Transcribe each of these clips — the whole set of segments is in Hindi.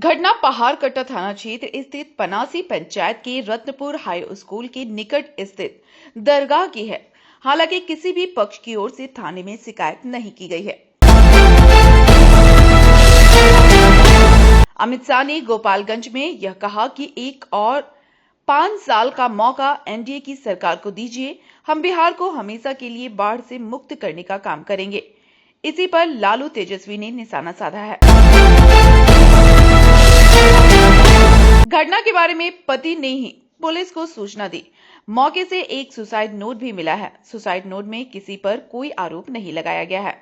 घटना पहाड़कट्टा थाना क्षेत्र स्थित पनासी पंचायत के रत्नपुर हाई स्कूल के निकट स्थित दरगाह की है। हालांकि किसी भी पक्ष की ओर से थाने में शिकायत नहीं की गई है। अमित शाह ने गोपालगंज में यह कहा कि एक और 5 साल का मौका एनडीए की सरकार को दीजिए, हम बिहार को हमेशा के लिए बाढ़ से मुक्त करने का काम करेंगे। इसी पर लालू तेजस्वी ने निशाना साधा है। घटना के बारे में पति ने ही पुलिस को सूचना दी। मौके से एक सुसाइड नोट भी मिला है। सुसाइड नोट में किसी पर कोई आरोप नहीं लगाया गया है।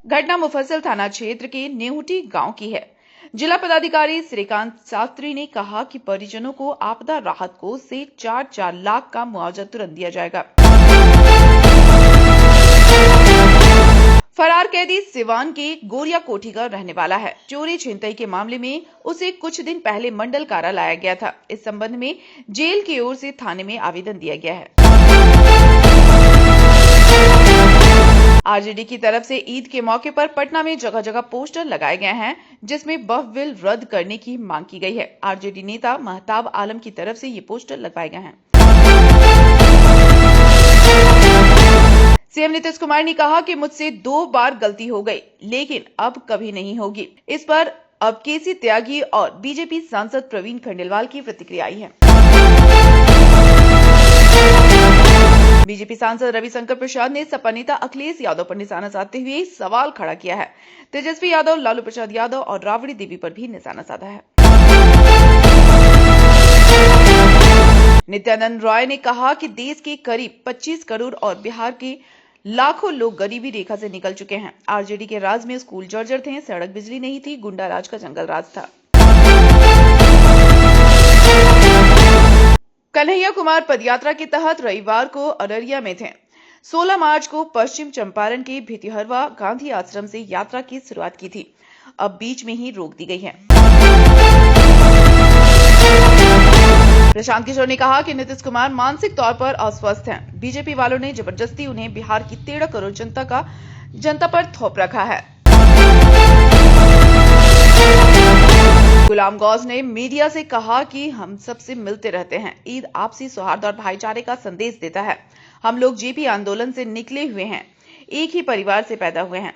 घटना मुफस्सिल थाना क्षेत्र के नेहुटी गांव की है। जिला पदाधिकारी श्रीकांत शास्त्री ने कहा कि परिजनों को आपदा राहत कोष से 4 लाख का मुआवजा तुरंत दिया जाएगा। फरार कैदी सिवान के गोरिया कोठी का रहने वाला है। चोरी छिनतई के मामले में उसे कुछ दिन पहले मंडल कारा लाया गया था। इस संबंध में जेल की ओर से थाने में आवेदन दिया गया है। आरजेडी की तरफ से ईद के मौके पर पटना में जगह जगह पोस्टर लगाए गए हैं, जिसमें बफ बिल रद्द करने की मांग की गई है। आरजेडी नेता महताब आलम की तरफ से ये पोस्टर लगवाए गए हैं। सीएम नीतीश कुमार ने कहा कि मुझसे 2 बार गलती हो गई, लेकिन अब कभी नहीं होगी। इस पर अब केसी त्यागी और बीजेपी सांसद प्रवीण खंडेलवाल की प्रतिक्रिया आई है। बीजेपी सांसद रविशंकर प्रसाद ने सपा नेता अखिलेश यादव पर निशाना साधते हुए सवाल खड़ा किया है। तेजस्वी यादव, लालू प्रसाद यादव और राबड़ी देवी पर भी निशाना साधा है। नित्यानंद राय ने कहा कि देश के करीब 25 करोड़ और बिहार के लाखों लोग गरीबी रेखा से निकल चुके हैं। आरजेडी के राज में स्कूल जर्जर थे, सड़क बिजली नहीं थी, गुंडा राज का जंगल राज था। कन्हैया कुमार पदयात्रा के तहत रविवार को अररिया में थे। 16 मार्च को पश्चिम चंपारण के भितिहरवा गांधी आश्रम से यात्रा की शुरुआत की थी। अब बीच में ही रोक दी गई है। प्रशांत किशोर ने कहा कि नीतीश कुमार मानसिक तौर पर अस्वस्थ हैं। बीजेपी वालों ने जबरदस्ती उन्हें बिहार की 13 करोड़ जनता पर थोप रखा है। गुलाम गौज ने मीडिया से कहा कि हम सबसे मिलते रहते हैं। ईद आपसी सौहार्द और भाईचारे का संदेश देता है। हम लोग जेपी आंदोलन से निकले हुए हैं, एक ही परिवार से पैदा हुए हैं।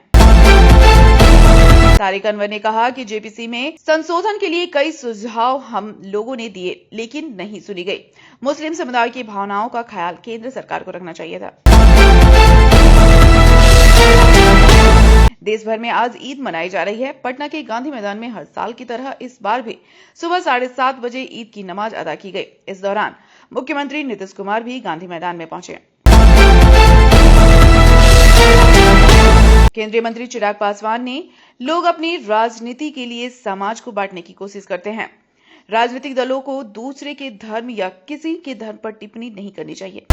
तारिक अनवर ने कहा कि जेपीसी में संशोधन के लिए कई सुझाव हम लोगों ने दिए, लेकिन नहीं सुनी गई। मुस्लिम समुदाय की भावनाओं का ख्याल केंद्र सरकार को रखना चाहिए था। देश भर में आज ईद मनाई जा रही है। पटना के गांधी मैदान में हर साल की तरह इस बार भी सुबह 7:30 बजे ईद की नमाज अदा की गई। इस दौरान मुख्यमंत्री नीतीश कुमार भी गांधी मैदान में पहुंचे। केंद्रीय मंत्री चिराग पासवान ने लोग अपनी राजनीति के लिए समाज को बांटने की कोशिश करते हैं। राजनीतिक दलों को दूसरे के धर्म या किसी के धर्म पर टिप्पणी नहीं करनी चाहिए।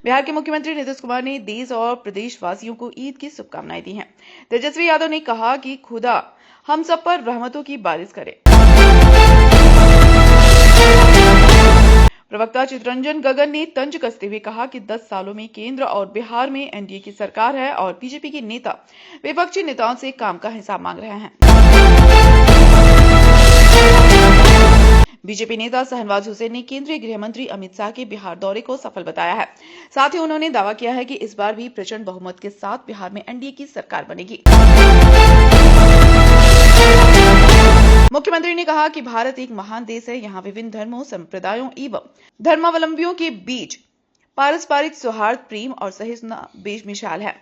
बिहार के मुख्यमंत्री नीतीश कुमार ने देश और प्रदेशवासियों को ईद की शुभकामनाएं दी हैं। तेजस्वी यादव ने कहा कि खुदा हम सब पर रहमतों की बारिश करे। प्रवक्ता चितरंजन गगन ने तंज कसते हुए कहा कि 10 सालों में केंद्र और बिहार में एनडीए की सरकार है और बीजेपी के नेता विपक्षी नेताओं से काम का हिसाब मांग रहे हैं। बीजेपी नेता शहनवाज हुसैन ने केंद्रीय गृह मंत्री अमित शाह के बिहार दौरे को सफल बताया है। साथ ही उन्होंने दावा किया है कि इस बार भी प्रचंड बहुमत के साथ बिहार में एनडीए की सरकार बनेगी। मुख्यमंत्री ने कहा कि भारत एक महान देश है। यहाँ विभिन्न धर्मों, संप्रदायों एवं धर्मावलंबियों के बीच पारस्परिक सौहार्द, प्रेम और सहिष्णुता बेमिसाल है।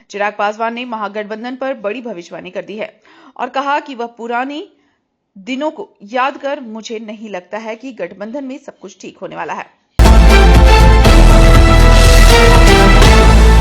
चिराग पासवान ने महागठबंधन पर बड़ी भविष्यवाणी कर दी है और कहा कि वह पुराने दिनों को याद कर मुझे नहीं लगता है कि गठबंधन में सब कुछ ठीक होने वाला है।